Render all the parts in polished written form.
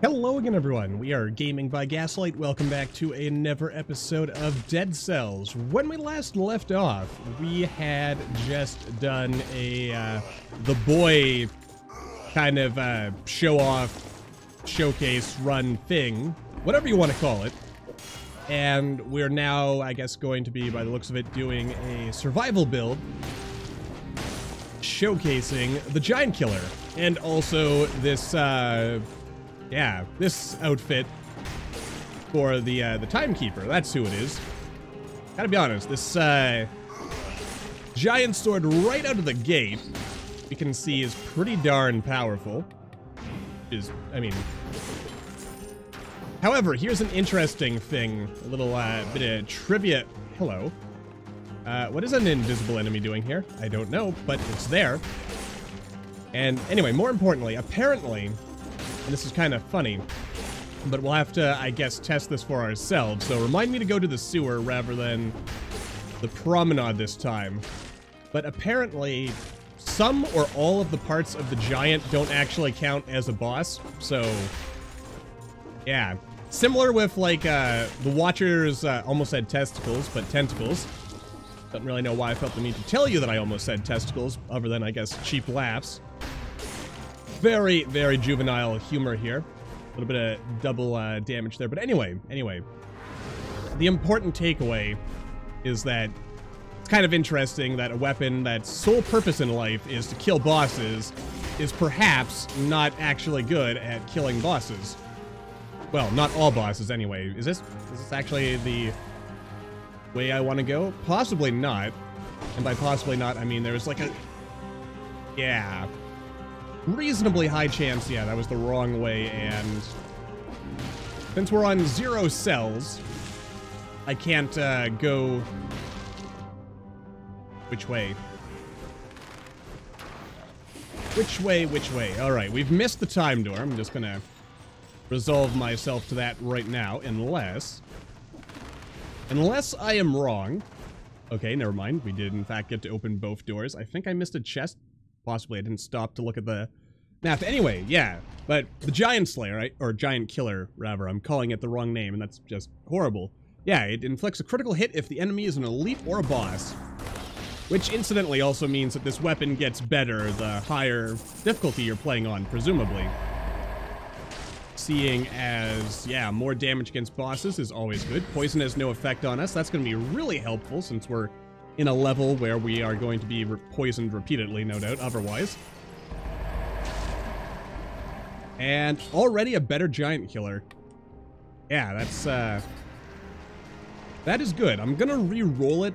Hello again, everyone. We are Gaming by Gaslight. Welcome back to another episode of Dead Cells. When we last left off, we had just done a the boy kind of show-off, showcase, run thing, whatever you want to call it. And we're now, I guess, going to be, by the looks of it, doing a survival build showcasing the Giantkiller and also this this outfit for the Timekeeper. That's who it is. Gotta be honest, this giant sword right out of the gate, we can see is pretty darn powerful. However, here's an interesting thing, a little bit of trivia. Hello. What is an invisible enemy doing here? I don't know, but it's there. And anyway, more importantly, apparently, and this is kind of funny, but we'll have to, I guess, test this for ourselves. So remind me to go to the sewer rather than the promenade this time. But apparently, some or all of the parts of the giant don't actually count as a boss. So, yeah. Similar with, like, the Watchers almost said testicles, but tentacles. Don't really know why I felt the need to tell you that I almost said testicles, other than, I guess, cheap laughs. Very, very juvenile humor here. A little bit of double damage there. But anyway, the important takeaway is that it's kind of interesting that a weapon that's sole purpose in life is to kill bosses is perhaps not actually good at killing bosses. Well, not all bosses anyway. Is this actually the way I want to go? Possibly not. And by possibly not, I mean there's like a... yeah. Reasonably high chance, yeah, that was the wrong way, and since we're on 0 cells, I can't go... which way? Which way? Alright, we've missed the time door. I'm just gonna resolve myself to that right now, unless I am wrong. Okay, never mind. We did, in fact, get to open both doors. I think I missed a chest. Possibly I didn't stop to look at the map. Anyway, yeah. But the Giant Slayer, right? Or Giantkiller, rather. I'm calling it the wrong name, and that's just horrible. Yeah, it inflicts a critical hit if the enemy is an elite or a boss. Which, incidentally, also means that this weapon gets better the higher difficulty you're playing on, presumably. Seeing as, yeah, more damage against bosses is always good. Poison has no effect on us. That's going to be really helpful since we're in a level where we are going to be poisoned repeatedly, no doubt, otherwise. And already a better Giantkiller. Yeah, that is good. I'm gonna re-roll it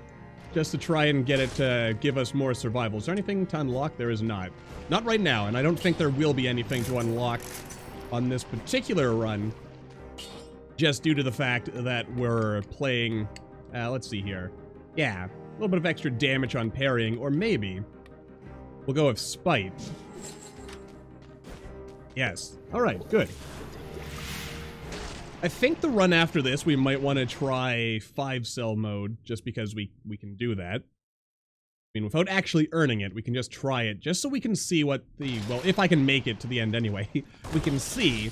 just to try and get it to give us more survival. Is there anything to unlock? There is not. Not right now, and I don't think there will be anything to unlock on this particular run, just due to the fact that we're playing, let's see here. Yeah. A little bit of extra damage on parrying, or maybe we'll go with spite. Yes. Alright, good. I think the run after this, we might want to try 5-cell mode, just because we can do that. I mean, without actually earning it, we can just try it, just so we can see what the... well, if I can make it to the end anyway, we can see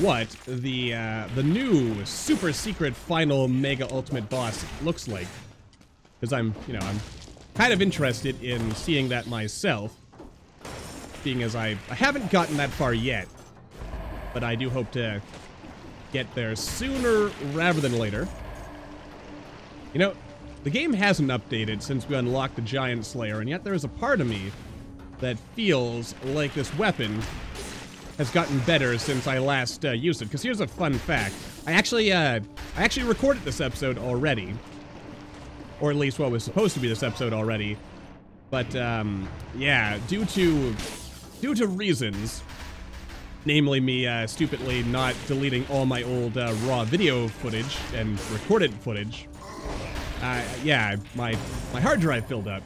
what the new super secret final mega ultimate boss looks like. Because I'm kind of interested in seeing that myself, being as I haven't gotten that far yet, but I do hope to get there sooner rather than later. You know, the game hasn't updated since we unlocked the Giant Slayer, and yet there is a part of me that feels like this weapon has gotten better since I last used it. Because here's a fun fact. I actually recorded this episode already. Or at least what was supposed to be this episode already. But, yeah, due to reasons, namely me stupidly not deleting all my old raw video footage and recorded footage, yeah, my hard drive filled up.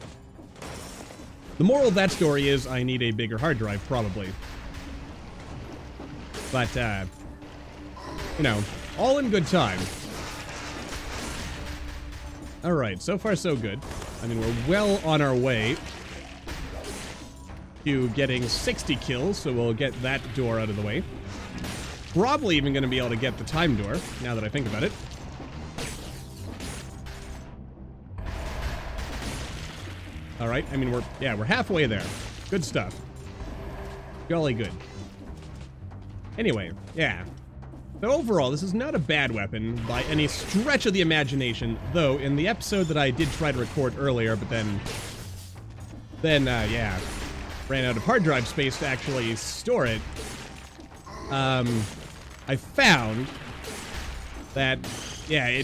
The moral of that story is I need a bigger hard drive, probably. But, you know, all in good time. Alright, so far so good. I mean, we're well on our way to getting 60 kills, so we'll get that door out of the way. Probably even going to be able to get the time door, now that I think about it. Alright, I mean, we're halfway there. Good stuff. Jolly good. Anyway, yeah. So overall, this is not a bad weapon by any stretch of the imagination, though in the episode that I did try to record earlier, but then yeah, ran out of hard drive space to actually store it, I found that, yeah,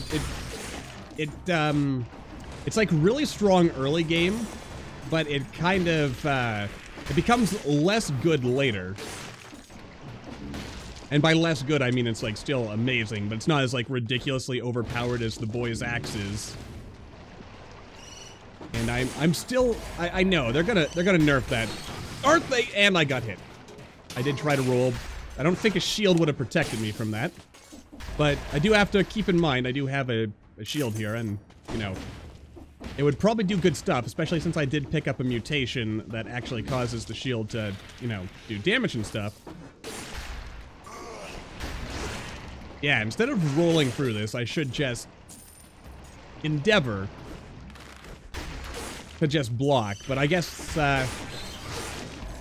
it's like really strong early game, but it kind of, it becomes less good later. And by less good, I mean it's like still amazing, but it's not as like ridiculously overpowered as the boy's axe is. And I'm still, I know they're gonna nerf that, aren't they? And I got hit. I did try to roll. I don't think a shield would have protected me from that, but I do have to keep in mind I do have a shield here, and you know, it would probably do good stuff, especially since I did pick up a mutation that actually causes the shield to, you know, do damage and stuff. Yeah, instead of rolling through this, I should just endeavor to just block. But I guess,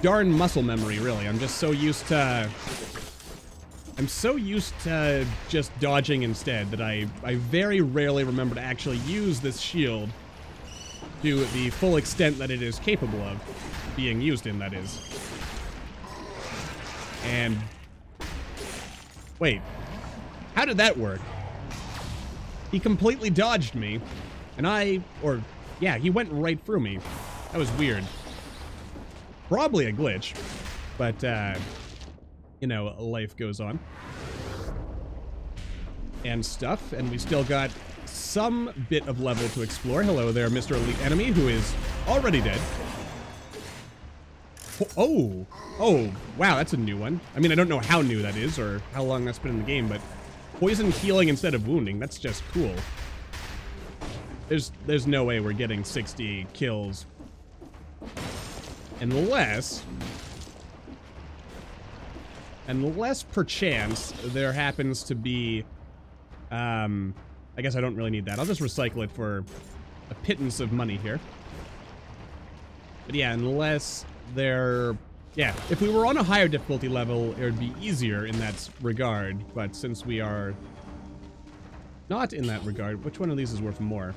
darn muscle memory, really. I'm just so used to... I'm so used to just dodging instead that I very rarely remember to actually use this shield to the full extent that it is capable of being used in, that is. And... wait. How did that work? He completely dodged me, and yeah, he went right through me. That was weird. Probably a glitch, but, you know, life goes on. And stuff, and we still got some bit of level to explore. Hello there, Mr. Elite Enemy, who is already dead. Oh, wow, that's a new one. I mean, I don't know how new that is, or how long that's been in the game, but... poison healing instead of wounding, that's just cool. There's no way we're getting 60 kills. Unless perchance there happens to be, I guess I don't really need that. I'll just recycle it for a pittance of money here. But yeah, unless there... yeah, if we were on a higher difficulty level, it would be easier in that regard, but since we are not in that regard, which one of these is worth more?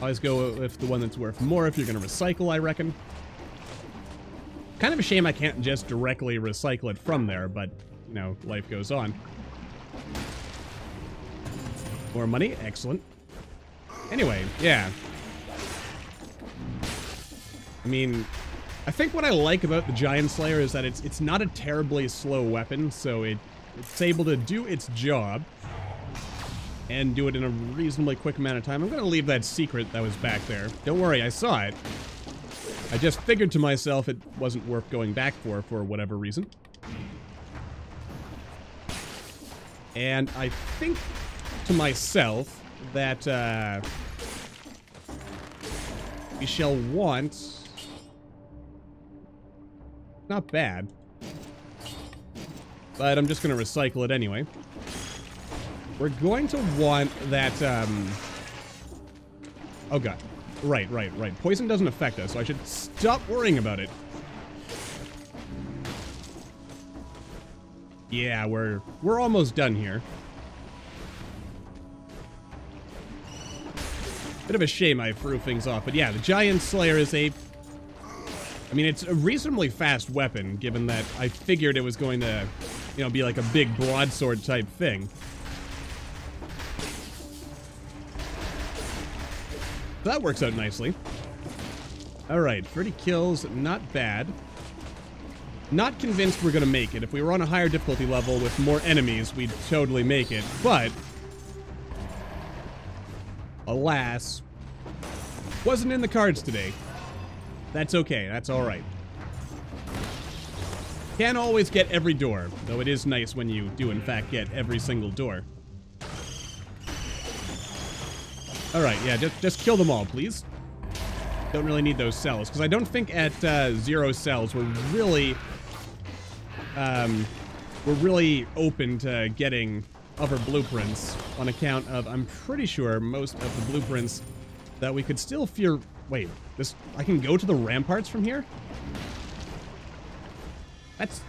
Always go with the one that's worth more if you're going to recycle, I reckon. Kind of a shame I can't just directly recycle it from there, but, you know, life goes on. More money, excellent. Anyway, yeah. I mean... I think what I like about the Giant Slayer is that it's not a terribly slow weapon, so it's able to do its job and do it in a reasonably quick amount of time. I'm going to leave that secret that was back there. Don't worry, I saw it. I just figured to myself it wasn't worth going back for whatever reason. And I think to myself that we shall want... not bad. But I'm just going to recycle it anyway. We're going to want that, oh god. Right. Poison doesn't affect us, so I should stop worrying about it. Yeah, we're almost done here. Bit of a shame I threw things off, but yeah, the Giant Slayer is a... I mean, it's a reasonably fast weapon, given that I figured it was going to, you know, be like a big broadsword type thing. So that works out nicely. Alright, 30 kills, not bad. Not convinced we're going to make it. If we were on a higher difficulty level with more enemies, we'd totally make it. But, alas, wasn't in the cards today. That's okay, that's alright. Can't always get every door, though it is nice when you do in fact get every single door. Alright, yeah, just kill them all, please. Don't really need those cells, because I don't think at 0 cells we're really we're really open to getting other blueprints on account of, I'm pretty sure most of the blueprints that we could still fear. Wait, this, I can go to the ramparts from here? That's,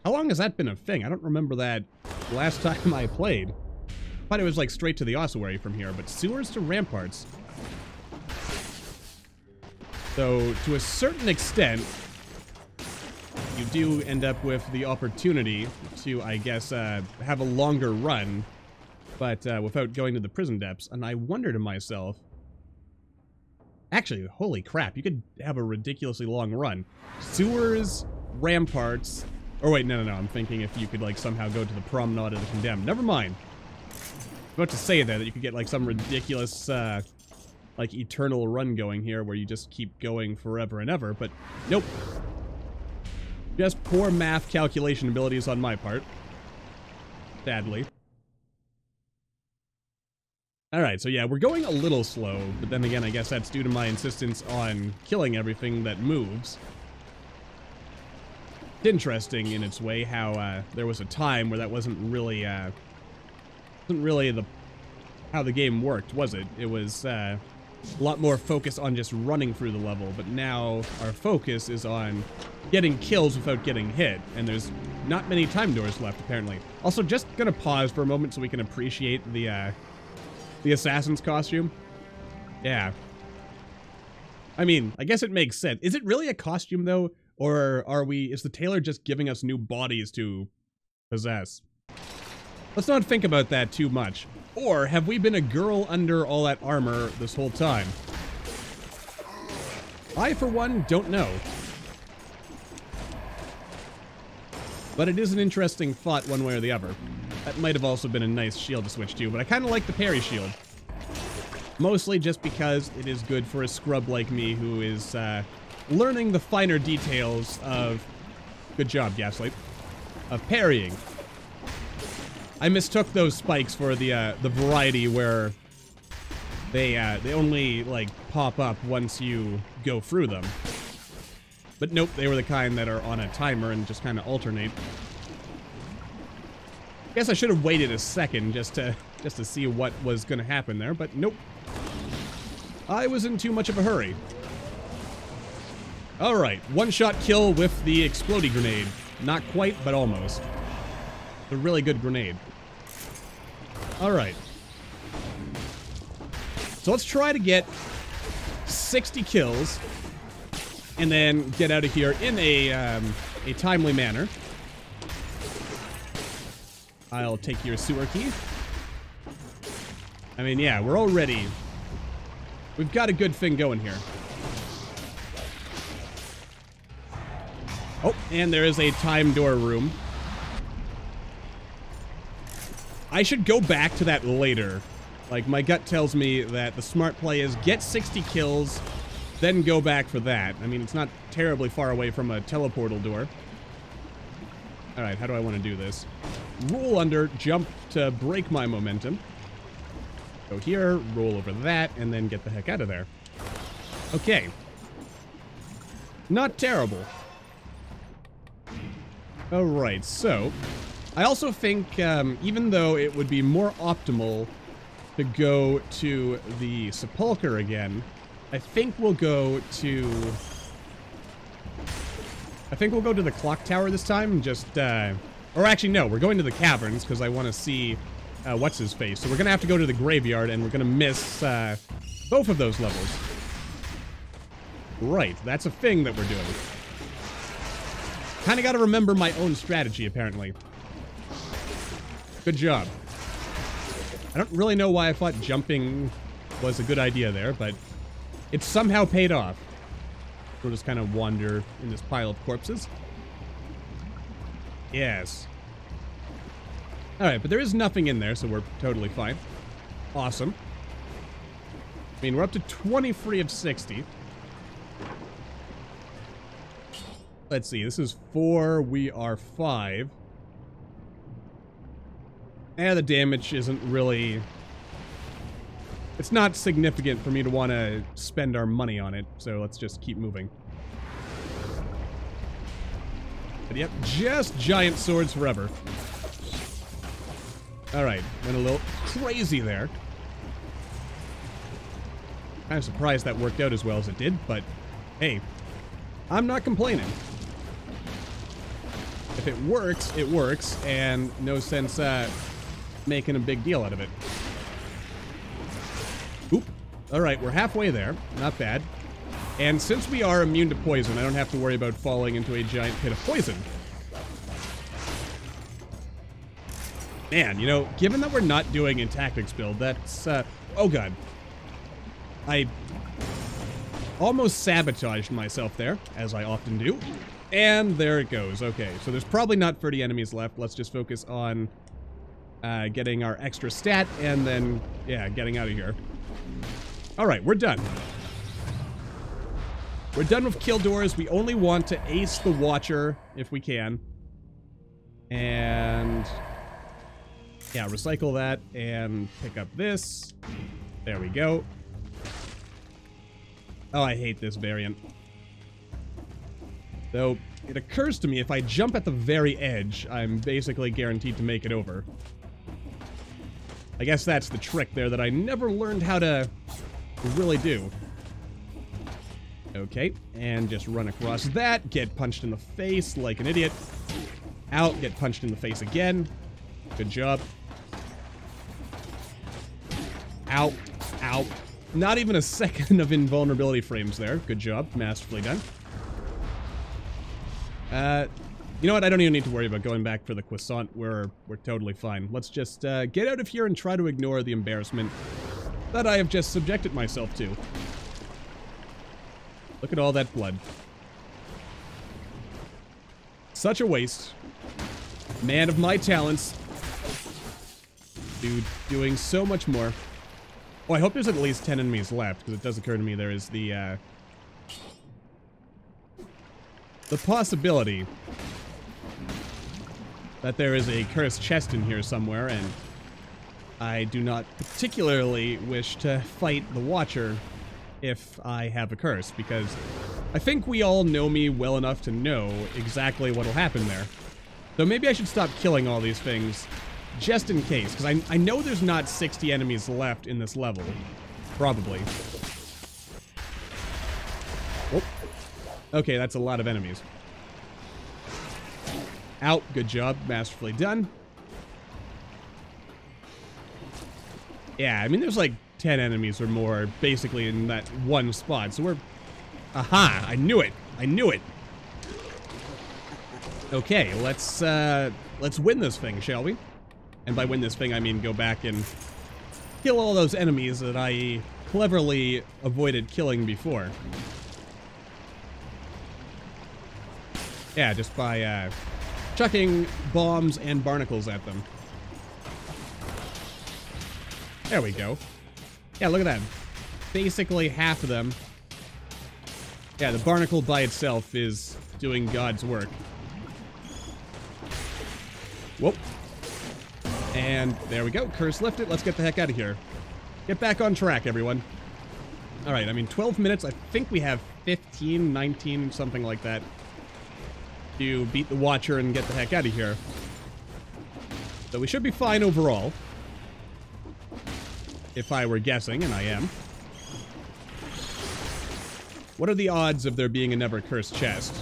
how long has that been a thing? I don't remember that last time I played. I thought it was like straight to the ossuary from here, but sewers to ramparts. So to a certain extent, you do end up with the opportunity to, I guess, have a longer run, but without going to the prison depths. And I wonder to myself, actually, holy crap, you could have a ridiculously long run. Sewers, ramparts, or wait, no, I'm thinking if you could, like, somehow go to the promenade of the condemned. Never mind. I was about to say there that you could get, like, some ridiculous, like, eternal run going here where you just keep going forever and ever, but nope. Just poor math calculation abilities on my part. Sadly. Alright, so yeah, we're going a little slow, but then again, I guess that's due to my insistence on killing everything that moves. It's interesting in its way how there was a time where that wasn't really how the game worked, was it? It was a lot more focused on just running through the level, but now our focus is on getting kills without getting hit, and there's not many time doors left, apparently. Also, just gonna pause for a moment so we can appreciate the assassin's costume. Yeah. I mean, I guess it makes sense. Is it really a costume, though? Or is the tailor just giving us new bodies to possess? Let's not think about that too much. Or have we been a girl under all that armor this whole time? I, for one, don't know. But it is an interesting thought one way or the other. That might have also been a nice shield to switch to, but I kind of like the parry shield. Mostly just because it is good for a scrub like me who is learning the finer details of, good job, Gaslight, of parrying. I mistook those spikes for the variety where they only, like, pop up once you go through them. But nope, they were the kind that are on a timer and just kind of alternate. Guess I should have waited a second just to see what was going to happen there, but nope. I was in too much of a hurry. Alright, one-shot kill with the explodey grenade. Not quite, but almost. A really good grenade. Alright. So let's try to get 60 kills and then get out of here in a timely manner. I'll take your sewer key. I mean, yeah, we're already... We've got a good thing going here. Oh, and there is a time door room. I should go back to that later. Like, my gut tells me that the smart play is get 60 kills, then go back for that. I mean, it's not terribly far away from a teleportal door. Alright, how do I want to do this? Roll under, jump to break my momentum. Go here, roll over that, and then get the heck out of there. Okay. Not terrible. Alright, so... I also think, even though it would be more optimal to go to the sepulcher again, I think we'll go to... the clock tower this time, just, or actually, no, we're going to the caverns, because I want to see, what's-his-face. So we're going to have to go to the graveyard, and we're going to miss, both of those levels. Right, that's a thing that we're doing. Kinda gotta remember my own strategy, apparently. Good job. I don't really know why I thought jumping was a good idea there, but it somehow paid off. We'll just kind of wander in this pile of corpses. Yes. Alright, but there is nothing in there, so we're totally fine. Awesome. I mean, we're up to 23 of 60. Let's see, this is 4, we are 5. The damage isn't really... It's not significant for me to want to spend our money on it, so let's just keep moving. But yep, just giant swords forever. Alright, went a little crazy there. Kind of surprised that worked out as well as it did, but hey, I'm not complaining. If it works, and no sense making a big deal out of it. Oop. Alright, we're halfway there. Not bad. And since we are immune to poison, I don't have to worry about falling into a giant pit of poison. Man, you know, given that we're not doing a tactics build, that's, oh god. I almost sabotaged myself there, as I often do. And there it goes. Okay, so there's probably not 30 enemies left. Let's just focus on getting our extra stat and then, yeah, getting out of here. Alright, we're done. We're done with kill doors. We only want to ace the Watcher if we can. And yeah, recycle that and pick up this. There we go. Oh, I hate this variant. Though, it occurs to me if I jump at the very edge, I'm basically guaranteed to make it over. I guess that's the trick there that I never learned how to really do. Okay, and just run across that, get punched in the face like an idiot. Out, get punched in the face again. Good job. Ow, ow. Not even a second of invulnerability frames there. Good job, masterfully done. You know what? I don't even need to worry about going back for the croissant. We're totally fine. Let's just get out of here and try to ignore the embarrassment that I have just subjected myself to. Look at all that blood. Such a waste. Man of my talents. Dude, doing so much more. Oh, I hope there's at least 10 enemies left, because it does occur to me there is the possibility that there is a cursed chest in here somewhere, and I do not particularly wish to fight the Watcher if I have a curse, because I think we all know me well enough to know exactly what'll happen there. So maybe I should stop killing all these things, just in case, because I know there's not 60 enemies left in this level. Probably. Oh. Okay, that's a lot of enemies. Out. Good job. Masterfully done. Yeah, I mean, there's like 10 enemies or more basically in that one spot, so we're... Aha! I knew it! I knew it! Okay, let's win this thing, shall we? And by win this thing, I mean go back and kill all those enemies that I cleverly avoided killing before. Yeah, just by chucking bombs and barnacles at them. There we go. Yeah, look at that. Basically half of them. Yeah, the barnacle by itself is doing God's work. Whoop. And there we go. Curse lifted. Let's get the heck out of here. Get back on track, everyone. Alright, I mean, 12 minutes. I think we have 15, 19, something like that, to beat the Watcher and get the heck out of here. So we should be fine overall. If I were guessing, and I am. What are the odds of there being another cursed chest?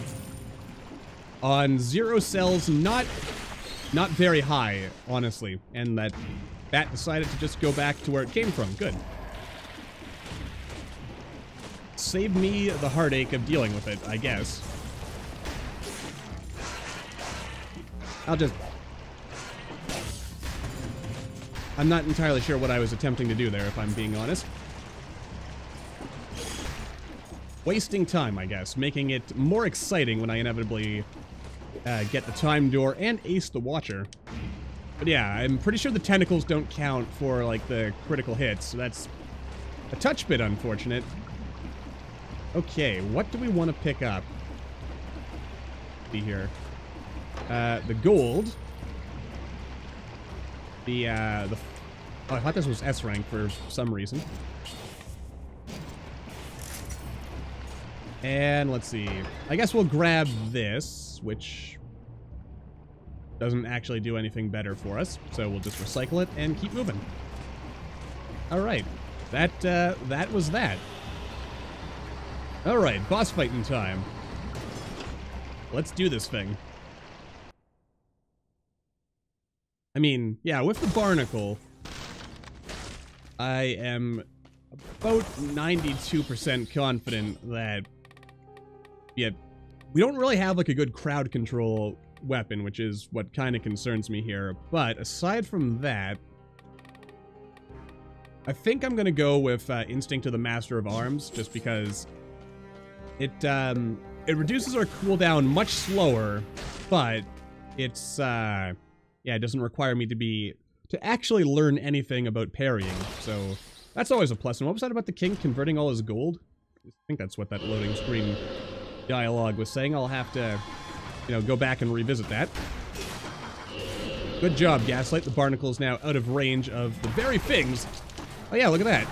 On 0 cells, not very high, honestly. And that bat decided to just go back to where it came from. Good. Saved me the heartache of dealing with it, I guess. I'm not entirely sure what I was attempting to do there, if I'm being honest. Wasting time, I guess. Making it more exciting when I inevitably get the time door and ace the Watcher. But yeah, I'm pretty sure the tentacles don't count for, like, the critical hits, so that's a touch bit unfortunate. Okay, what do we want to pick up? See here. The gold. Oh, I thought this was S rank for some reason. And let's see. I guess we'll grab this, which doesn't actually do anything better for us, so we'll just recycle it and keep moving. Alright, that was that. Alright, boss fighting time. Let's do this thing. I mean, yeah, with the barnacle, I am about 92% confident that, yeah, we don't really have like a good crowd control weapon, which is what kind of concerns me here. But aside from that, I think I'm gonna go with Instinct of the Master of Arms, just because it reduces our cooldown much slower, but it's yeah, it doesn't require me to actually learn anything about parrying, so that's always a plus. And what was that about the king converting all his gold? I think that's what that loading screen dialogue was saying. I'll have to, you know, go back and revisit that. Good job, Gaslight. The barnacle is now out of range of the very things. Oh yeah, look at that.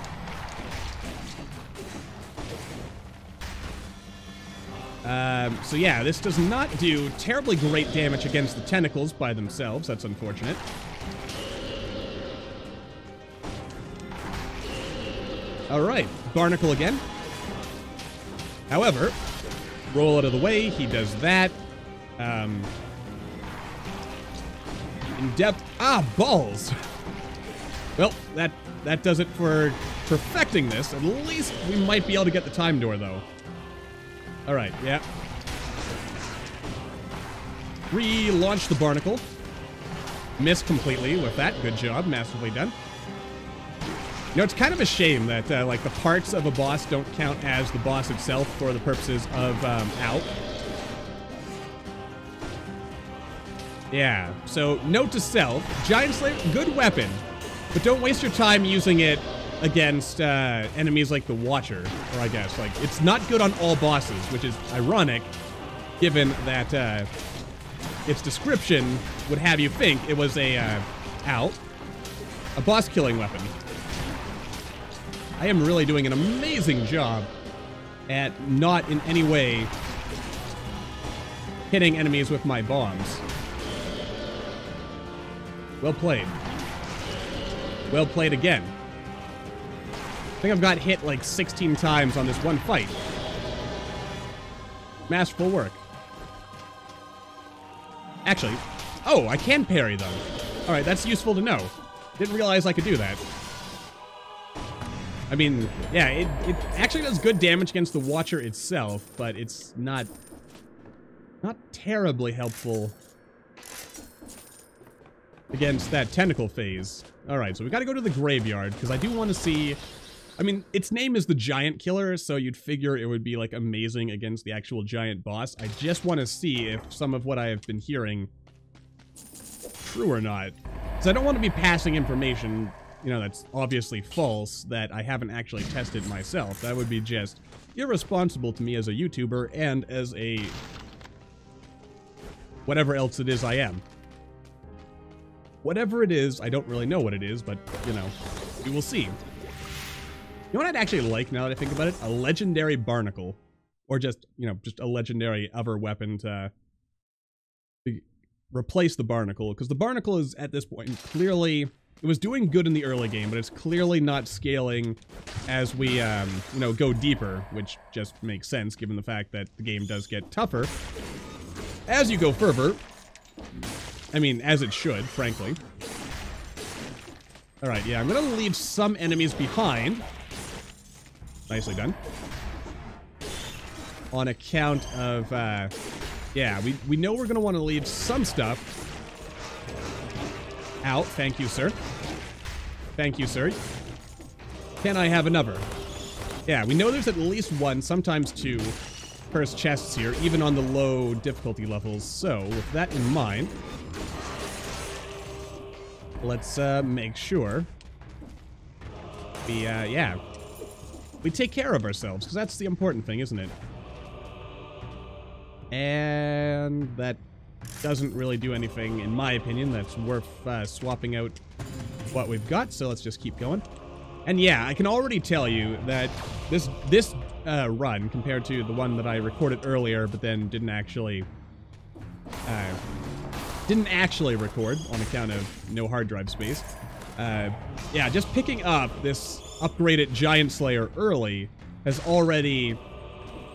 So yeah, this does not do terribly great damage against the tentacles by themselves. That's unfortunate. Alright, barnacle again. However, roll out of the way, he does that. In depth. Ah, balls! Well, that does it for perfecting this. At least we might be able to get the time door, though. Alright, yeah. Relaunch the barnacle. Missed completely with that. Good job. Masterfully done. You know, it's kind of a shame that, like, the parts of a boss don't count as the boss itself for the purposes of, out. Yeah, so, note to self, Giant Slayer, good weapon, but don't waste your time using it against, enemies like the Watcher, or I guess, like, it's not good on all bosses, which is ironic, given that, its description would have you think it was a boss-killing weapon. I am really doing an amazing job at not in any way hitting enemies with my bombs. Well played. Well played again. I think I've got hit like 16 times on this one fight. Masterful work. Actually, oh, I can parry them. Alright, that's useful to know. Didn't realize I could do that. I mean, yeah, it actually does good damage against the Watcher itself, but it's not terribly helpful against that tentacle phase. Alright, so we gotta go to the graveyard, because I do want to see... I mean, its name is the Giantkiller, so you'd figure it would be, like, amazing against the actual giant boss. I just want to see if some of what I have been hearing true or not. Because I don't want to be passing information... you know, that's obviously false, that I haven't actually tested myself. That would be just irresponsible to me as a YouTuber and as a... whatever else it is I am. Whatever it is, I don't really know what it is, but, you know, we will see. You know what I'd actually like, now that I think about it? A legendary barnacle. Or just, you know, just a legendary other weapon to replace the barnacle. Because the barnacle is, at this point, clearly... it was doing good in the early game, but it's clearly not scaling as we, you know, go deeper, which just makes sense given the fact that the game does get tougher as you go further. I mean, as it should, frankly. Alright, yeah, I'm gonna leave some enemies behind. Nicely done. On account of, yeah, we know we're gonna want to leave some stuff out. Thank you, sir. Thank you, sir. Can I have another? Yeah, we know there's at least one, sometimes two, cursed chests here, even on the low difficulty levels. So, with that in mind, let's make sure we, yeah, we take care of ourselves, because that's the important thing, isn't it? And that doesn't really do anything, in my opinion, that's worth swapping out what we've got, so let's just keep going. And yeah, I can already tell you that this run, compared to the one that I recorded earlier, but then didn't actually Didn't actually record on account of no hard drive space. Yeah, just picking up this upgraded Giant Slayer early has already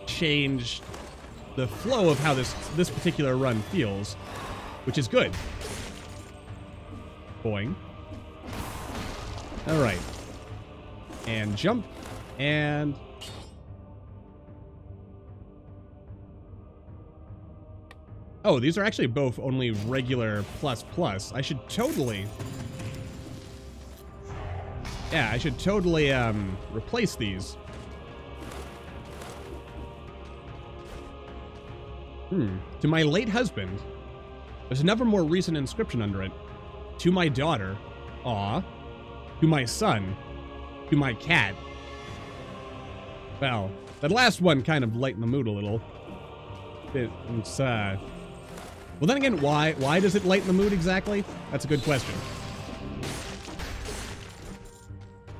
changed the flow of how this particular run feels, which is good. Boing. All right. And jump. And... oh, these are actually both only regular ++. I should totally... yeah, I should totally, replace these. To my late husband. There's another more recent inscription under it. To my daughter. Aw. To my son. To my cat. Well, that last one kind of lightened the mood a little. It's, well, then again, why does it lighten the mood exactly? That's a good question.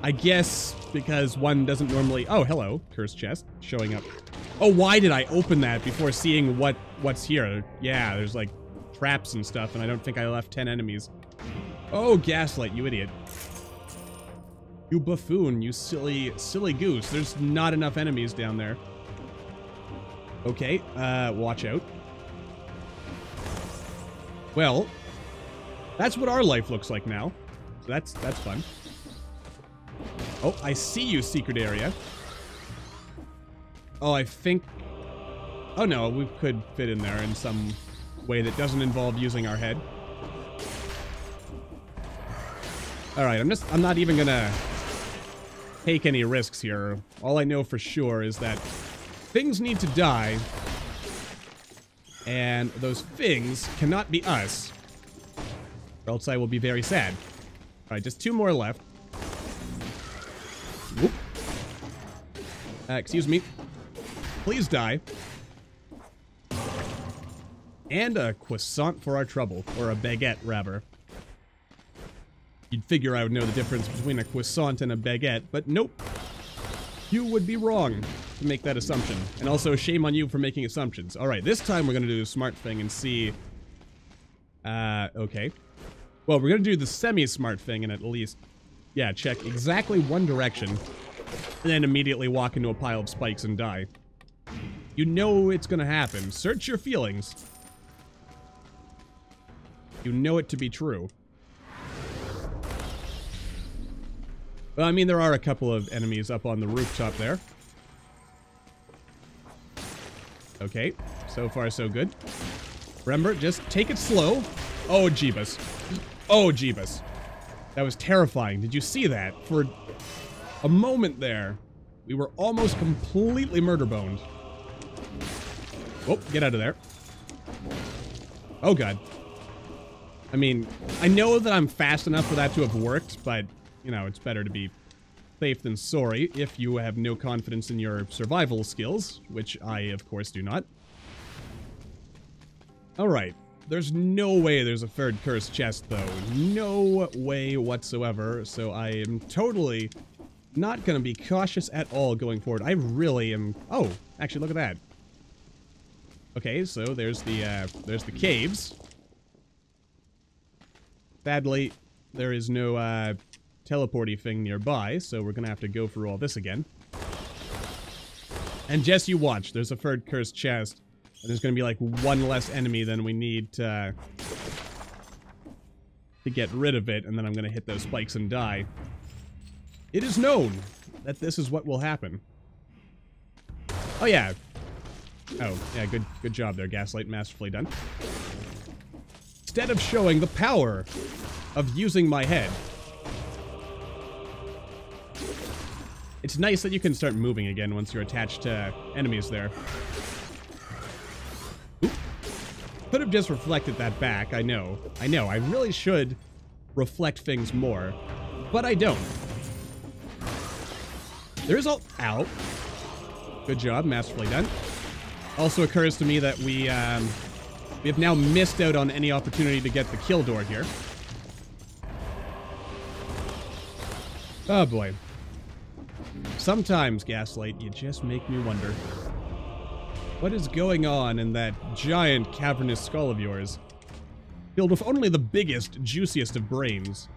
I guess because one doesn't normally... oh, hello. Cursed chest showing up. Oh, why did I open that before seeing what's here? Yeah, there's like traps and stuff, and I don't think I left 10 enemies. Oh, Gaslight, you idiot. You buffoon, you silly goose. There's not enough enemies down there. Okay, watch out. Well, that's what our life looks like now. So that's fun. Oh, I see you, secret area. Oh, I think... oh no, we could fit in there in some way that doesn't involve using our head. Alright, I'm not even gonna take any risks here. All I know for sure is that things need to die, and those things cannot be us, or else I will be very sad. Alright, just 2 more left. Whoop. Excuse me. Please die. And a croissant for our trouble. Or a baguette, rather. You'd figure I would know the difference between a croissant and a baguette, but nope. You would be wrong to make that assumption. And also, shame on you for making assumptions. Alright, this time we're gonna do the smart thing and see... okay. Well, we're gonna do the semi-smart thing and at least... yeah, check exactly one direction. And then immediately walk into a pile of spikes and die. You know it's gonna happen. Search your feelings. You know it to be true. Well, I mean, there are a couple of enemies up on the rooftop there. Okay, so far so good. Remember, just take it slow. Oh, Jeebus. Oh, Jeebus. That was terrifying. Did you see that? For a moment there, we were almost completely murder-boned. Oh, get out of there. Oh, God. I mean, I know that I'm fast enough for that to have worked, but, you know, it's better to be safe than sorry if you have no confidence in your survival skills, which I, of course, do not. Alright. There's no way there's a third cursed chest, though. No way whatsoever, so I am totally not going to be cautious at all going forward. I really am... oh, actually, look at that. Okay, so there's the caves. Sadly, there is no teleporty thing nearby, so we're gonna have to go through all this again. And just you watch, there's a third cursed chest, and there's gonna be like one less enemy than we need to get rid of it, and then I'm gonna hit those spikes and die. It is known that this is what will happen. Oh yeah. Oh, yeah, good job there, Gaslight. Masterfully done. Instead of showing the power of using my head. It's nice that you can start moving again once you're attached to enemies there. Oop. Could have just reflected that back, I know. I really should reflect things more, but I don't. There's all... ow. Good job, masterfully done. Also occurs to me that we have now missed out on any opportunity to get the kill door here. Oh boy. Sometimes, Gaslight, you just make me wonder. What is going on in that giant cavernous skull of yours? Filled with only the biggest, juiciest of brains.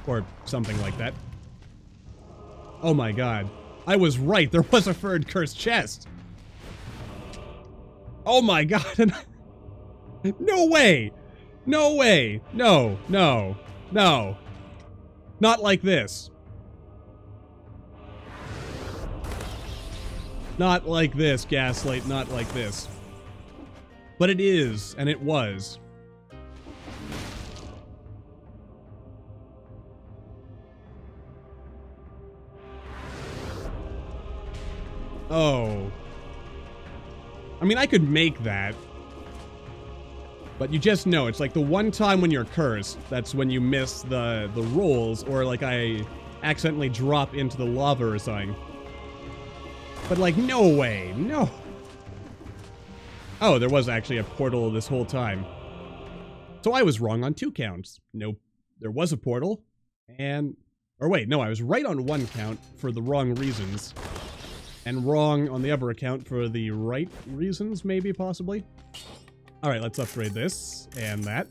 Or something like that. Oh my god. I was right, there was a third cursed chest. Oh my god. No way. No way. No, no, no. Not like this. Not like this, Gaslight, not like this. But it is, and it was. Oh. I mean, I could make that. But you just know, it's like the one time when you're cursed, that's when you miss the rolls, or like I accidentally drop into the lava or something. But like, no way, no. Oh, there was actually a portal this whole time. So I was wrong on 2 counts. Nope, there was a portal, and... Or wait, no, I was right on 1 count for the wrong reasons. And wrong on the other account for the right reasons, maybe, possibly. Alright, let's upgrade this, and that.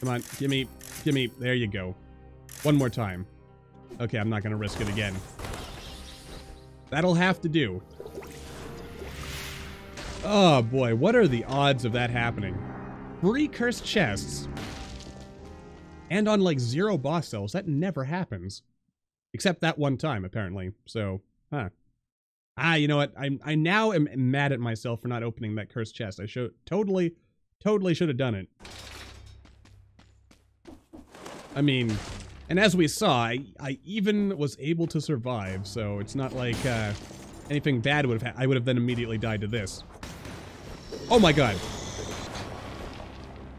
Come on, gimme, there you go. One more time. Okay, I'm not gonna risk it again. That'll have to do. Oh boy, what are the odds of that happening? 3 cursed chests. And on like 0 boss cells, that never happens. Except that one time, apparently. So, huh. Ah, you know what? I now am mad at myself for not opening that cursed chest. I totally should have done it. I mean, and as we saw, I even was able to survive, so it's not like anything bad would have I would have then immediately died to this. Oh my god.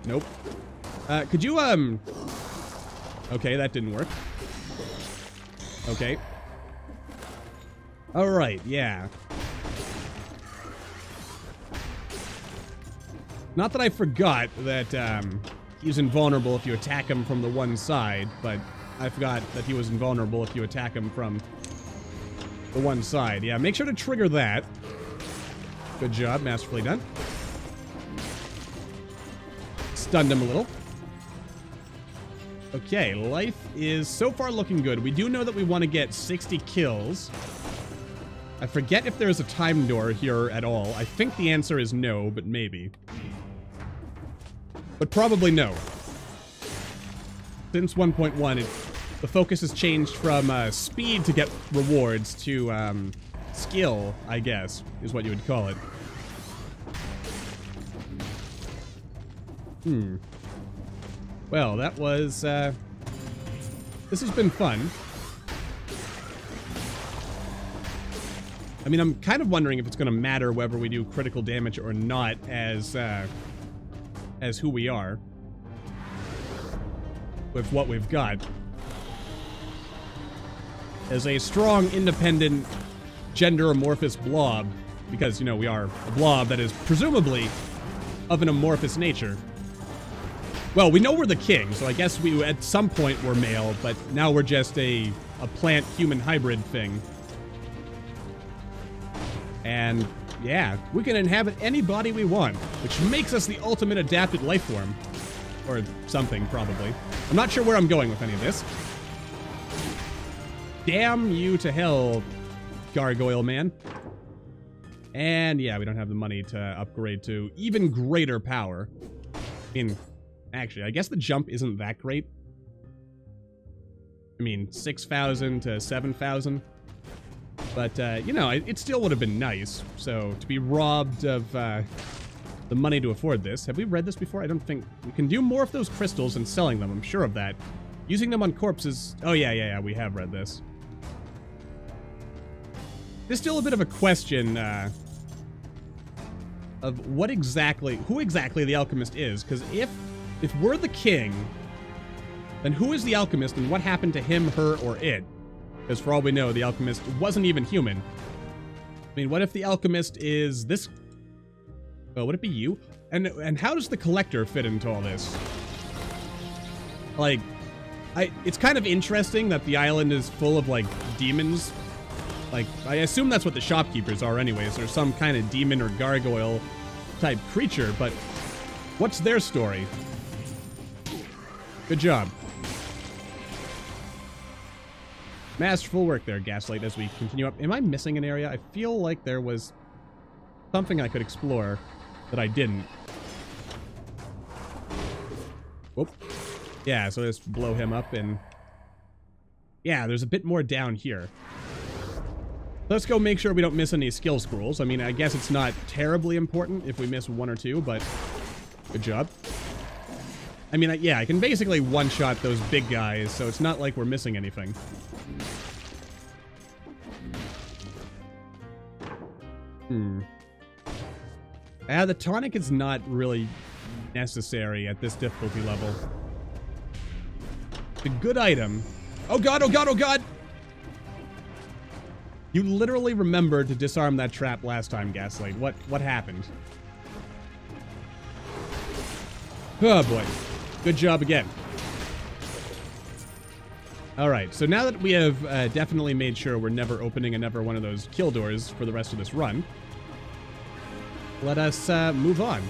Nope. Could you, okay, that didn't work. Okay. Alright, yeah. Not that I forgot that, he's invulnerable if you attack him from the one side, but I forgot that he was invulnerable if you attack him from the one side. Yeah, make sure to trigger that. Good job, masterfully done. Stunned him a little. Okay, life is so far looking good. We do know that we want to get 60 kills. I forget if there's a time door here at all. I think the answer is no, but maybe. But probably no. Since 1.1, the focus has changed from speed to get rewards to skill, I guess, is what you would call it. Well, that was, this has been fun. I mean, I'm kind of wondering if it's going to matter whether we do critical damage or not as who we are. With what we've got. As a strong, independent, gender amorphous blob, because, you know, we are a blob that is presumably of an amorphous nature. Well, we know we're the king, so I guess we at some point were male, but now we're just a plant-human hybrid thing. And, yeah, we can inhabit any body we want, which makes us the ultimate adapted life form. Or something, probably. I'm not sure where I'm going with any of this. Damn you to hell, Gargoyle Man. And, yeah, we don't have the money to upgrade to even greater power. I mean, actually, I guess the jump isn't that great. I mean, 6,000 to 7,000. But, you know, it still would have been nice. So, to be robbed of the money to afford this. Have we read this before? I don't think... We can do more of those crystals and selling them. I'm sure of that. Using them on corpses... Oh, yeah, we have read this. There's still a bit of a question, of what exactly... Who exactly the alchemist is. Because if we're the king, then who is the alchemist and what happened to him, her, or it? Because for all we know, the alchemist wasn't even human. I mean, what if the alchemist is this... Oh, would it be you? And how does the collector fit into all this? Like, it's kind of interesting that the island is full of, like, demons. Like, I assume that's what the shopkeepers are anyways. There's some kind of demon or gargoyle type creature, but what's their story? Good job. Masterful work there, Gaslight, as we continue up. Am I missing an area? I feel like there was something I could explore that I didn't. Whoop. Yeah, so let's blow him up and... Yeah, there's a bit more down here. Let's go make sure we don't miss any skill scrolls. I mean, I guess it's not terribly important if we miss one or two, but good job. I mean, yeah, I can basically one-shot those big guys, so it's not like we're missing anything. The tonic is not really necessary at this difficulty level. It's a good item. Oh god, oh god, oh god! You literally remembered to disarm that trap last time, Gaslight. What happened? Oh boy. Good job again. Alright, so now that we have definitely made sure we're never opening another one of those kill doors for the rest of this run, let us move on.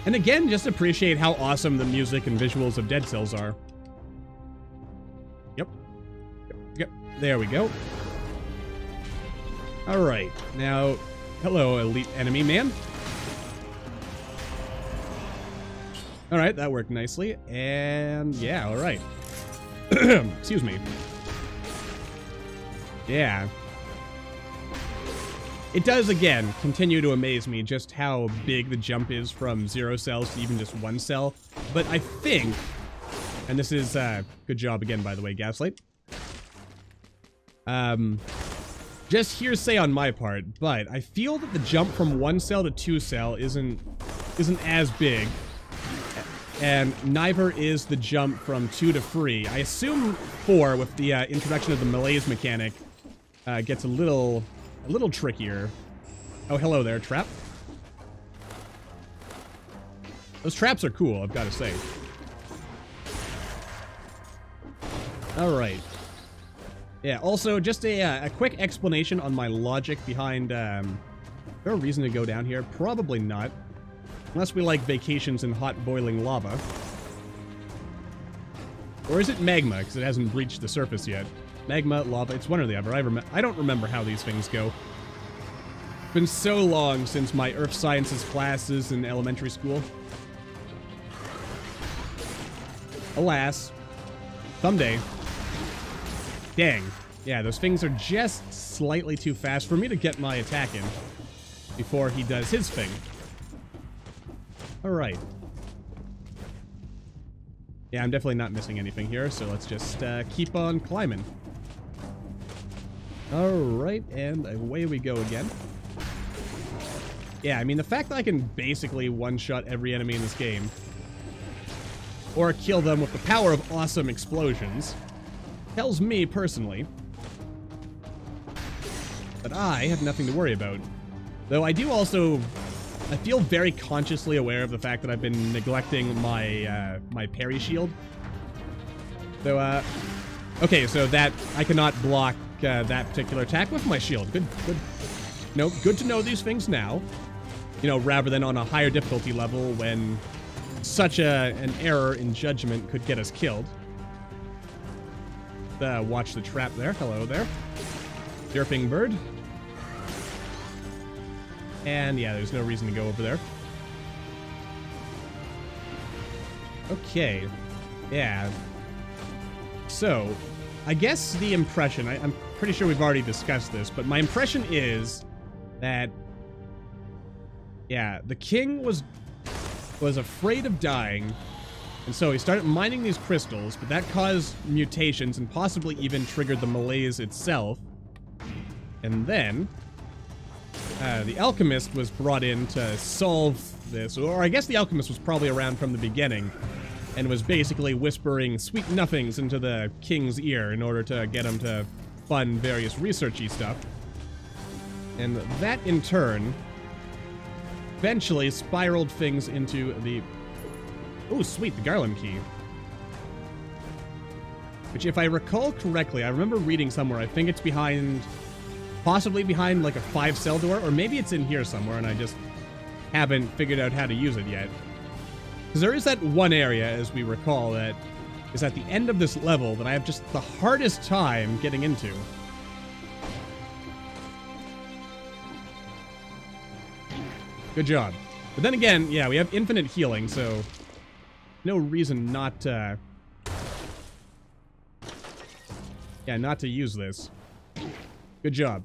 And again, just appreciate how awesome the music and visuals of Dead Cells are. Yep. There we go. Alright, now, hello, elite enemy man. Alright, that worked nicely. And yeah, alright. Excuse me. Yeah. It does, again, continue to amaze me just how big the jump is from 0 cells to even just 1 cell. But I think, and this is, good job again, by the way, Gaslight. Just hearsay on my part, but I feel that the jump from 1 cell to 2 cell isn't as big. And neither is the jump from 2 to 3. I assume 4, with the introduction of the malaise mechanic, gets a little trickier. Oh, hello there, trap. Those traps are cool, I've got to say. All right. Yeah, also, just a quick explanation on my logic behind, is there a reason to go down here? Probably not. Unless we like vacations in hot boiling lava. Or is it magma, because it hasn't breached the surface yet? Magma, lava, it's one or the other. I don't remember how these things go. It's been so long since my earth sciences classes in elementary school. Alas. Someday. Dang. Yeah, those things are just slightly too fast for me to get my attack in before he does his thing. Alright. Yeah, I'm definitely not missing anything here, so let's just keep on climbing. Alright, and away we go again. Yeah, I mean, the fact that I can basically one-shot every enemy in this game, or kill them with the power of awesome explosions, tells me, personally, that I have nothing to worry about. Though I do also... I feel very consciously aware of the fact that I've been neglecting my my parry shield. So, okay, so that I cannot block that particular attack with my shield. Good. No, good to know these things now. You know, rather than on a higher difficulty level when such an error in judgment could get us killed. Watch the trap there. Hello there. Derping bird. And yeah, there's no reason to go over there. Okay. Yeah. So, I guess the impression, I'm pretty sure we've already discussed this, but my impression is that, yeah, the king was afraid of dying, and so he started mining these crystals, but that caused mutations and possibly even triggered the malaise itself. And then... the alchemist was brought in to solve this, or I guess the alchemist was probably around from the beginning and was basically whispering sweet nothings into the king's ear in order to get him to fund various researchy stuff. And that, in turn, eventually spiraled things into the... Oh, sweet, the Garland key. Which, if I recall correctly, I remember reading somewhere, I think it's behind... Possibly behind, like, a 5-cell door, or maybe it's in here somewhere, and I just haven't figured out how to use it yet. Because there is that one area, as we recall, that is at the end of this level that I have just the hardest time getting into. Good job. But then again, yeah, we have infinite healing, so no reason not to... Yeah, not to use this. Good job.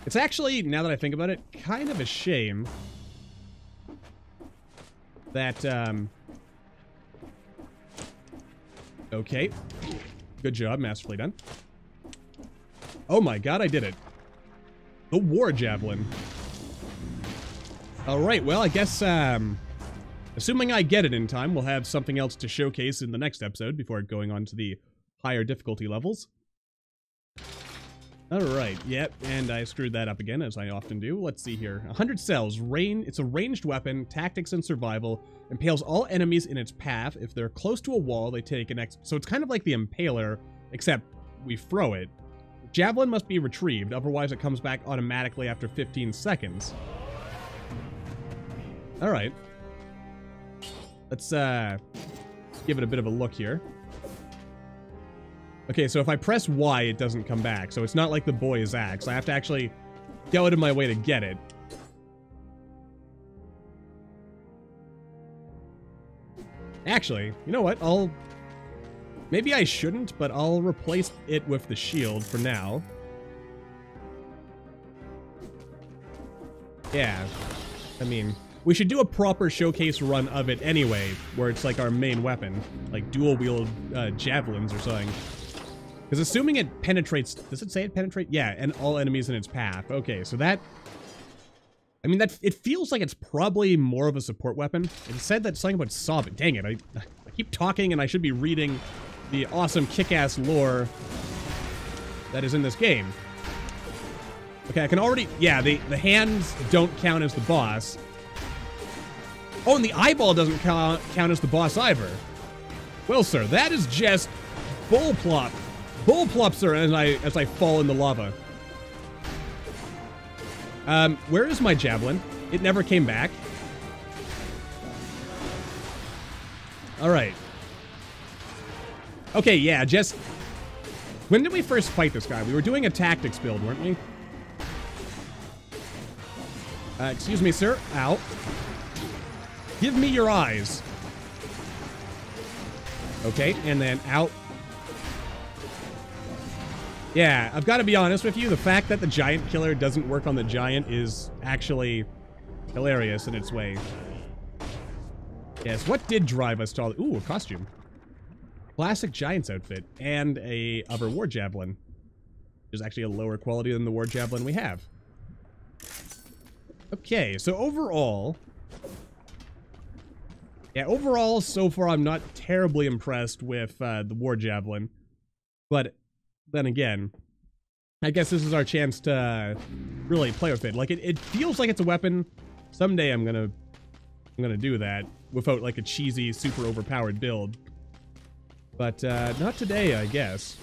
It's actually, now that I think about it, kind of a shame that, okay. Good job, masterfully done. Oh my god, I did it. The War Javelin. Alright, well, I guess, assuming I get it in time, we'll have something else to showcase in the next episode before going on to the higher difficulty levels. Alright, yep, and I screwed that up again, as I often do. Let's see here. 100 cells. It's a ranged weapon, tactics and survival. Impales all enemies in its path. If they're close to a wall, they take an So it's kind of like the Impaler, except we throw it. Javelin must be retrieved, otherwise it comes back automatically after 15 seconds. Alright. Let's, give it a bit of a look here. Okay, so if I press Y, it doesn't come back. So it's not like the boy's axe. I have to actually go out of my way to get it. Actually, you know what? Maybe I shouldn't, but I'll replace it with the shield for now. Yeah. I mean, we should do a proper showcase run of it anyway, where it's like our main weapon. Like dual-wield javelins or something. Because assuming it penetrates... Does it say it penetrates? Yeah, and all enemies in its path. Okay, so that... I mean, it feels like it's probably more of a support weapon. It said that something about sobbing. Dang it, I keep talking and I should be reading the awesome kick-ass lore that is in this game. Okay, I can already... Yeah, the hands don't count as the boss. Oh, and the eyeball doesn't count as the boss either. Well, sir, that is just bullplop. Bullplop, sir, as I fall in the lava. Where is my javelin? It never came back. Alright. Okay, yeah, just... When did we first fight this guy? We were doing a tactics build, weren't we? Excuse me, sir. Ow. Give me your eyes. Okay, and then out. Yeah, I've got to be honest with you. The fact that the Giantkiller doesn't work on the giant is actually hilarious in its way. Yes, what did drive us to all... Ooh, a costume. Classic Giant's outfit. And a other War Javelin. Which is actually a lower quality than the War Javelin we have. Okay, so overall... Yeah, overall, so far, I'm not terribly impressed with the War Javelin. But then again, I guess this is our chance to really play with it. Like, it feels like it's a weapon. Someday I'm gonna do that without, like, a cheesy, super overpowered build. But, not today, I guess.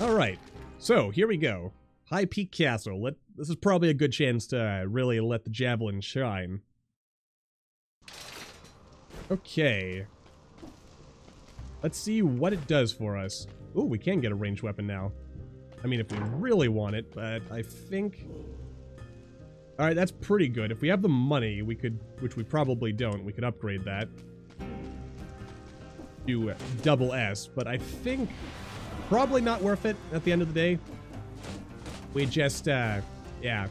Alright, so, here we go. High Peak Castle. This is probably a good chance to really let the javelin shine. Okay. Let's see what it does for us. Ooh, we can get a ranged weapon now. I mean, if we really want it, but I think... Alright, that's pretty good. If we have the money, we could, which we probably don't, we could upgrade that to double S, but I think probably not worth it at the end of the day. We just, yeah.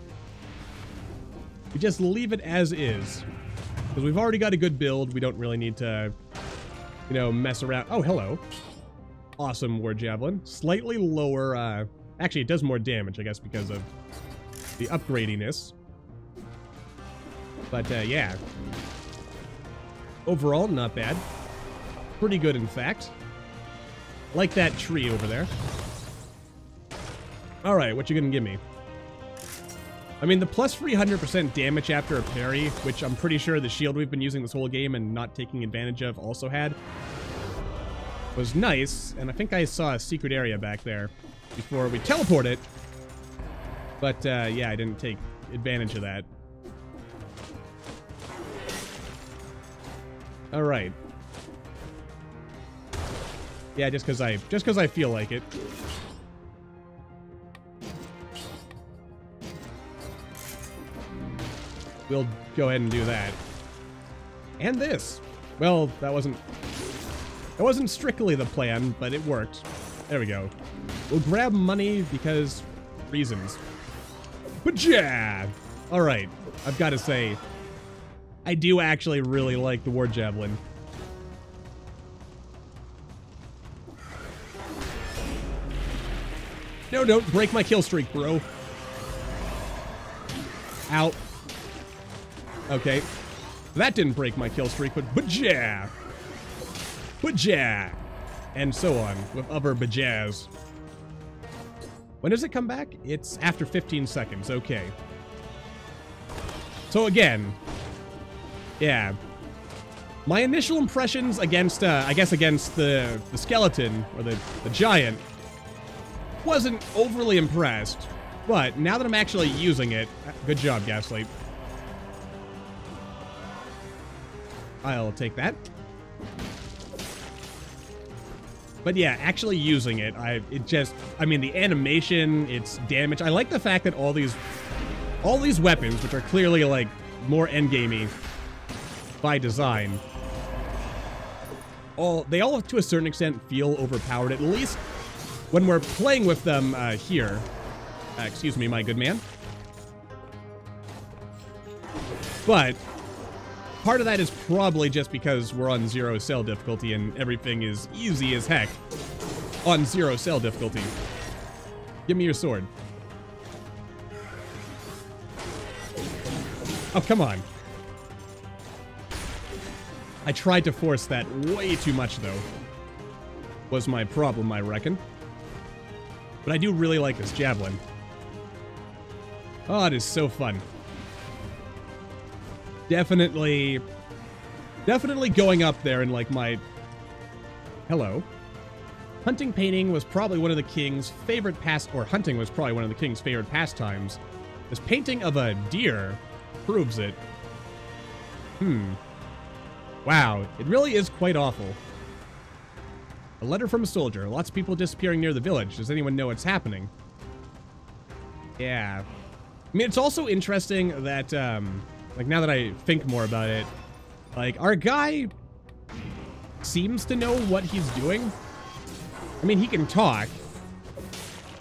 We just leave it as is. Because we've already got a good build, we don't really need to, you know, mess around. Oh, hello. Awesome War Javelin. Slightly lower, actually it does more damage, I guess, because of the upgradiness. But, yeah. Overall, not bad. Pretty good, in fact. Like that tree over there. Alright, what you gonna give me? I mean, the plus 300% damage after a parry, which I'm pretty sure the shield we've been using this whole game and not taking advantage of also had, was nice, and I think I saw a secret area back there before we teleport it. But, yeah, I didn't take advantage of that. Alright. Yeah, just because I feel like it. We'll go ahead and do that. And this. Well, that wasn't strictly the plan, but it worked. There we go. We'll grab money because reasons. But yeah! Alright, I've got to say, I do actually really like the War Javelin. No, don't break my kill streak, bro. Ow. Okay. That didn't break my kill streak, but yeah! Bajah! And so on, with other bajahs. When does it come back? It's after 15 seconds, okay. So again, yeah. My initial impressions against, I guess against the skeleton, or the giant, wasn't overly impressed. But now that I'm actually using it, good job, Gaslight. I'll take that. But yeah, actually using it, I mean, the animation, its damage. I like the fact that all these weapons, which are clearly like more endgamey by design, they all to a certain extent feel overpowered, at least when we're playing with them here. Excuse me, my good man. But part of that is probably just because we're on 0 cell difficulty and everything is easy as heck on 0 cell difficulty. Give me your sword. Oh, come on. I tried to force that way too much, though. Was my problem, I reckon. But I do really like this javelin. Oh, it is so fun. Definitely going up there in, like, my... Hello. Hunting painting was probably one of the king's favorite hunting was probably one of the king's favorite pastimes. This painting of a deer proves it. Wow, it really is quite awful. A letter from a soldier. Lots of people disappearing near the village. Does anyone know what's happening? Yeah. I mean, it's also interesting that, like, now that I think more about it, like, our guy seems to know what he's doing. I mean, he can talk,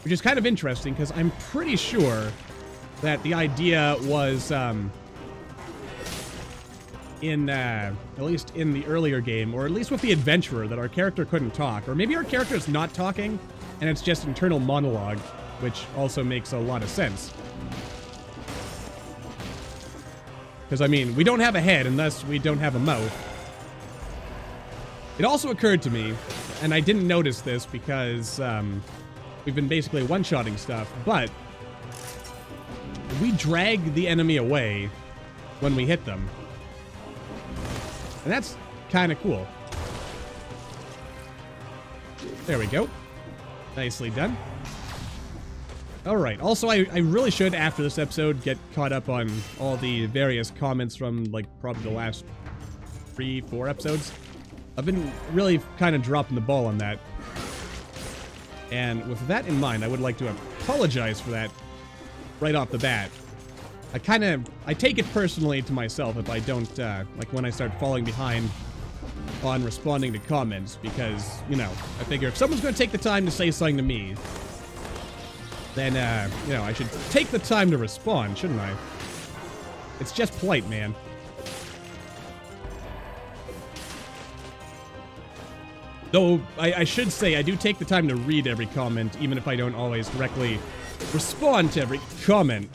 which is kind of interesting, because I'm pretty sure that the idea was, at least in the earlier game, or at least with the adventurer, that our character couldn't talk. Or maybe our character is not talking, and it's just internal monologue, which also makes a lot of sense. Because, I mean, we don't have a head, and thus we don't have a mouth. It also occurred to me, and I didn't notice this because we've been basically one-shotting stuff, but we drag the enemy away when we hit them. And that's kind of cool. There we go. Nicely done. Alright, also I really should, after this episode, get caught up on all the various comments from, like, probably the last 3-4 episodes. I've been really kind of dropping the ball on that. And with that in mind, I would like to apologize for that right off the bat. I take it personally to myself if I don't, like, when I start falling behind on responding to comments, because, you know, I figure if someone's going to take the time to say something to me, then, you know, I should take the time to respond, shouldn't I? It's just polite, man. Though, I should say, I do take the time to read every comment, even if I don't always directly respond to every comment.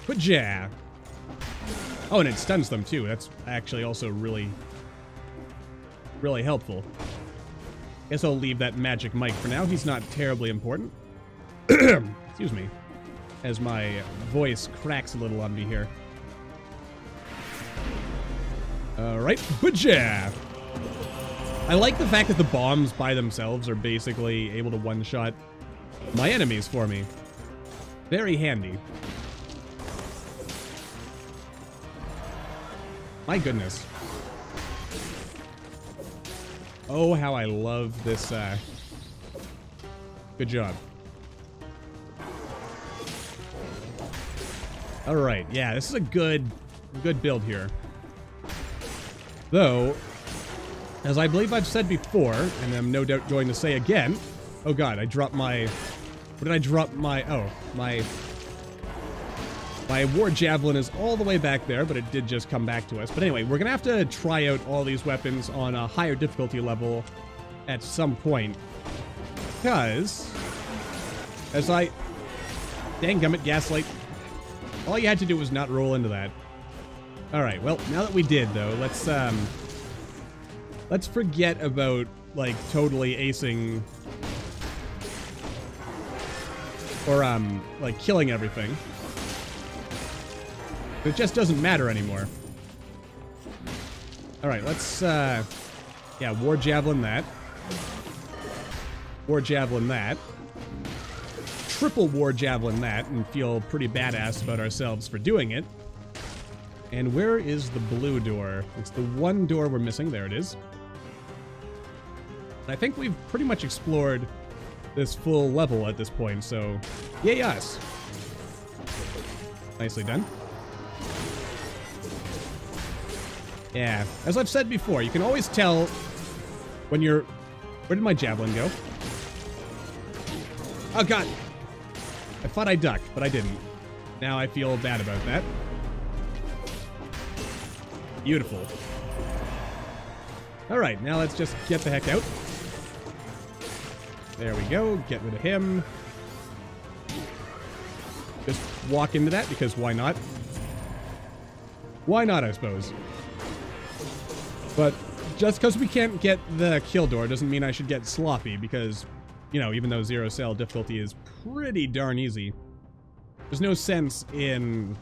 But yeah. Oh, and it stuns them, too. That's actually also really helpful. Guess I'll leave that magic mic for now. He's not terribly important. Excuse me. As my voice cracks a little on me here. Alright, bajah! I like the fact that the bombs by themselves are basically able to one-shot my enemies for me. Very handy. My goodness. Oh, how I love this, good job. Alright, yeah, this is a good build here. Though, as I believe I've said before, and I'm no doubt going to say again... Oh god, I dropped my... What did I drop my... Oh, my war javelin is all the way back there, but it did just come back to us. But anyway, we're gonna have to try out all these weapons on a higher difficulty level at some point. Because... As I... Dang gummit, Gaslight. All you had to do was not roll into that. Alright, well, now that we did, though, let's forget about, like, totally acing... Or, like, killing everything. It just doesn't matter anymore. Alright, let's, yeah, War Javelin that. War Javelin that. Triple War Javelin that, and feel pretty badass about ourselves for doing it. And where is the blue door? It's the one door we're missing. There it is. I think we've pretty much explored this full level at this point, so yay us. Nicely done. Yeah, as I've said before, you can always tell when you're... Where did my javelin go? Oh god! I thought I ducked, but I didn't. Now I feel bad about that. Beautiful. Alright, now let's just get the heck out. There we go, get rid of him. Just walk into that, because why not? Why not, I suppose. But just because we can't get the kill door doesn't mean I should get sloppy, because, you know, even though zero cell difficulty is pretty darn easy, there's no sense in...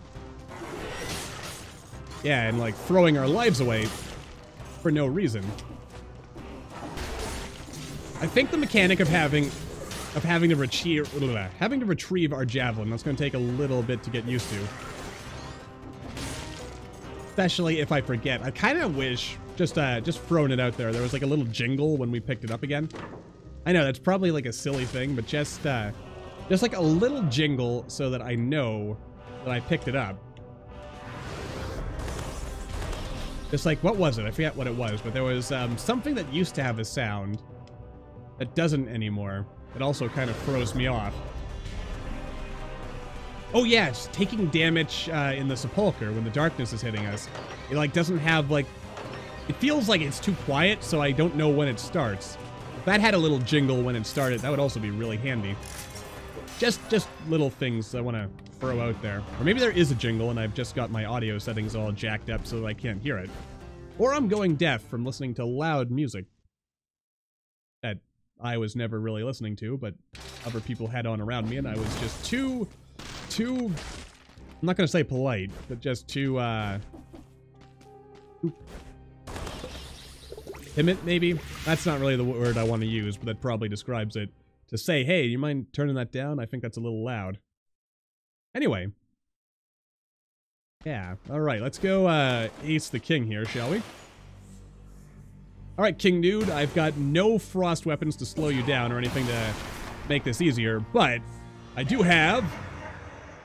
Yeah, and like throwing our lives away for no reason. I think the mechanic of having to retrieve our javelin, that's going to take a little bit to get used to. Especially if I forget. I kind of wish, just throwing it out there, was like a little jingle when we picked it up again. I know that's probably like a silly thing, but just like a little jingle so that I know that I picked it up. Just like, what was it? I forget what it was, but there was something that used to have a sound that doesn't anymore. It also kind of throws me off. Oh yes, taking damage in the sepulcher when the darkness is hitting us. It like doesn't have like... It feels like it's too quiet, so I don't know when it starts. If that had a little jingle when it started, that would also be really handy. Just little things I want to throw out there. Or maybe there is a jingle and I've just got my audio settings all jacked up so that I can't hear it. Or I'm going deaf from listening to loud music that I was never really listening to, but other people had on around me, and I was just too, I'm not going to say polite, but just too, timid, maybe? That's not really the word I want to use, but that probably describes it. To say, hey, you mind turning that down? I think that's a little loud. Anyway. Yeah, alright, let's go ace the king here, shall we? Alright, King Dude, I've got no frost weapons to slow you down or anything to make this easier, but I do have,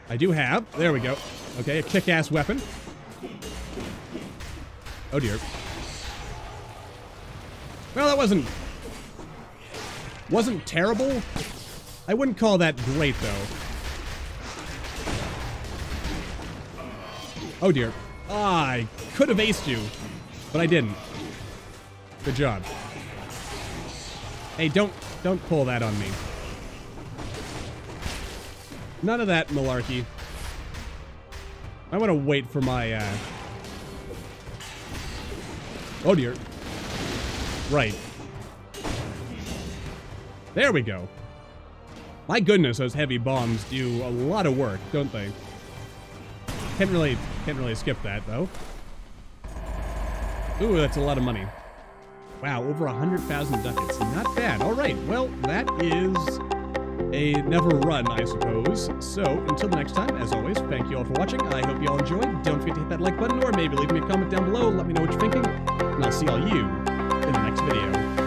there we go. Okay, a kick-ass weapon. Oh dear. Well, that wasn't terrible. I wouldn't call that great, though. Oh dear. Ah, I could have aced you, but I didn't. Good job. Hey, don't pull that on me. None of that malarkey. I want to wait for my, Oh dear. Right. There we go. My goodness, those heavy bombs do a lot of work, don't they? Can't really skip that, though. Ooh, that's a lot of money. Wow, over 100,000 ducats. Not bad. All right, well, that is a never run, I suppose. So, until the next time, as always, thank you all for watching. I hope you all enjoyed. Don't forget to hit that like button, or maybe leave me a comment down below. Let me know what you're thinking, and I'll see all you in the next video.